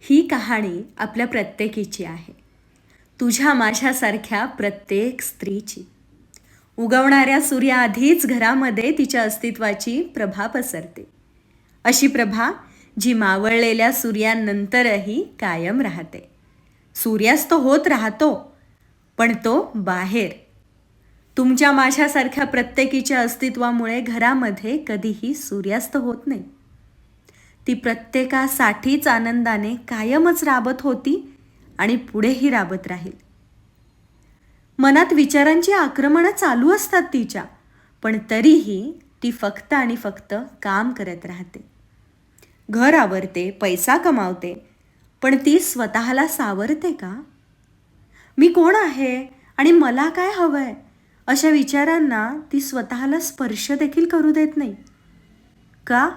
ही कहाणी आपल्या प्रत्येकीची आहे. तुझ्या माझ्यासारख्या प्रत्येक स्त्रीची. उगवणाऱ्या सूर्याआधीच घरामध्ये तिच्या अस्तित्वाची प्रभा पसरते. अशी प्रभा जी मावळलेल्या सूर्यानंतरही कायम राहते. सूर्यास्त होत राहतो, पण तो बाहेर. तुमच्या माझ्यासारख्या प्रत्येकीच्या अस्तित्वामुळे घरामध्ये कधीही सूर्यास्त होत नाही. ती प्रत्येकासाठीच आनंदाने कायमच राबत होती आणि पुढेही राबत राहील. मनात विचारांची आक्रमणं चालू असतात तिच्या, पण तरीही ती फक्त आणि फक्त काम करत राहते. घर आवरते, पैसा कमावते, पण ती स्वतःला सावरते का? मी कोण आहे आणि मला काय हवंय अशा विचारांना ती स्वतःला स्पर्श देखील करू देत नाही. का?